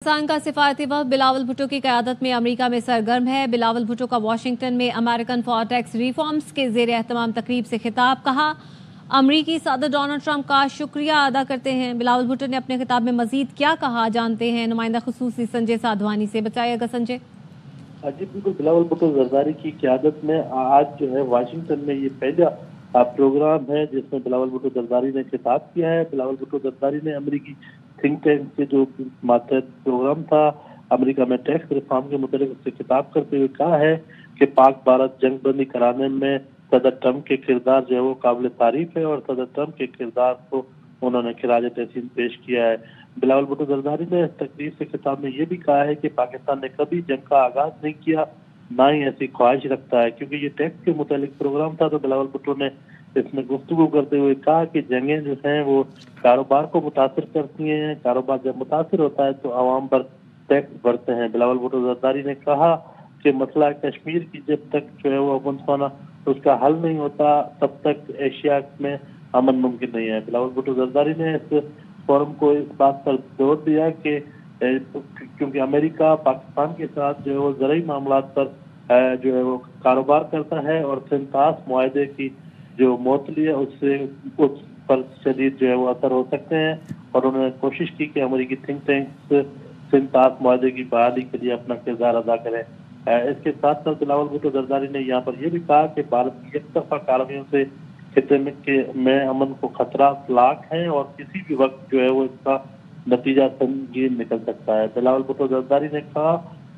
पाकिस्तान का सिफारती वफ़द बिलावल भुट्टो की क़यादत में अमेरिका में सरगर्म है। बिलावल भुट्टो का वाशिंगटन में अमेरिकन फॉर टैक्स रिफॉर्म्स के ज़ेर एहतमाम तकरीब से खिताब। कहा, अमरीकी सदर डोनाल्ड ट्रंप का शुक्रिया अदा करते हैं। बिलावल भुट्टो ने अपने खिताब में मज़ीद क्या कहा, जानते हैं नुमाइंदा ख़ुसूसी संजय साधवानी से। बताइएगा संजय। जी बिल्कुल, बिलावल भुट्टो जरदारी की क़यादत में आज जो है वाशिंगटन में ये पहला प्रोग्राम है जिसमें बिलावल भुट्टो जरदारी ने खिताब किया है। बिलावल भुट्टो जरदारी ने अमेरिकी थिंक टैंक के जो मातहत प्रोग्राम था अमेरिका में टैक्स रिफॉर्म के मुताबिक उससे खिताब करते हुए कहा है कि पाक भारत जंग बंदी कराने में सदर ट्रंप के किरदार जो है वो काबिल तारीफ है और सदर ट्रंप के किरदार को उन्होंने खिराज तहसीन पेश किया है। बिलावल भुट्टो जरदारी ने इस तकरीर से खिताब में ये भी कहा है कि पाकिस्तान ने कभी जंग का आगाज नहीं किया, ना ही ऐसी ख्वाहिश रखता है। क्योंकि ये टैक्स के मुतालिक प्रोग्राम था तो बिलावल भुट्टो ने इसमें गुफ्तगू करते हुए कहा कि जंगें जो हैं वो कारोबार को मुतासर करती हैं, कारोबार जब मुतासर होता है तो आवाम पर टैक्स बढ़ते हैं। बिलावल भुट्टो जरदारी ने कहा कि मसला कश्मीर की जब तक जो है वो अमन पाना उसका हल नहीं होता तब तक एशिया में अमन मुमकिन नहीं है। बिलावल भुट्टो जरदारी ने इस फोरम को इस बात पर जोर दिया कि क्योंकि अमेरिका पाकिस्तान के साथ जो है वो ज़राई मामलात पर जो है वो कारोबार करता है और सिंतास मुआहदे की जो मोतली है उससे उस पर शदीद जो है वो असर हो सकते हैं और उन्होंने कोशिश की कि अमेरिकी थिंक टैंक्स सिंतास मुआहदे की बहाली के लिए अपना किरदार अदा करें। इसके साथ साथ बिलावल भुट्टो जरदारी ने यहाँ पर यह भी कहा कि भारत की एक तरफा कार्रवाइयों से खिते में अमन को खतरा लाक है और किसी भी वक्त जो है वो इसका नतीजा संगीन निकल सकता है। बिलावल भुट्टो जरदारी ने कहा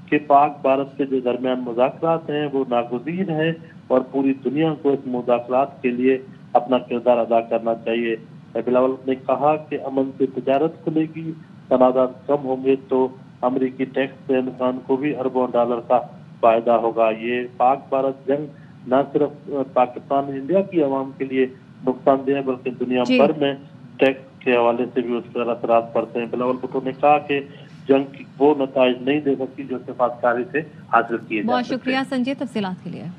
कि पाक भारत के जो दरमियान मुज़ाकरात हैं वो नागुज़ीर हैं और पूरी दुनिया को इस मुज़ाकरात के लिए अपना किरदार अदा करना चाहिए। बिलावल ने कहा कि अमन से तिजारत खुलेगी, तनाज़ात कम होंगे तो अमरीकी टैक्स से इंसान को भी अरबों डॉलर का फायदा होगा। ये पाक भारत जंग न सिर्फ पाकिस्तान इंडिया की आवाम के लिए नुकसानदेह है बल्कि दुनिया भर में टैक्स के हवाले से भी उस पर असरात पड़ते हैं। बिलावल भुट्टो ने कहा कि जंग वो नताइज नहीं दे सकती जो सिफारतकारी से हासिल किए जा सकते हैं। बहुत शुक्रिया संजय तफसीलात के लिए।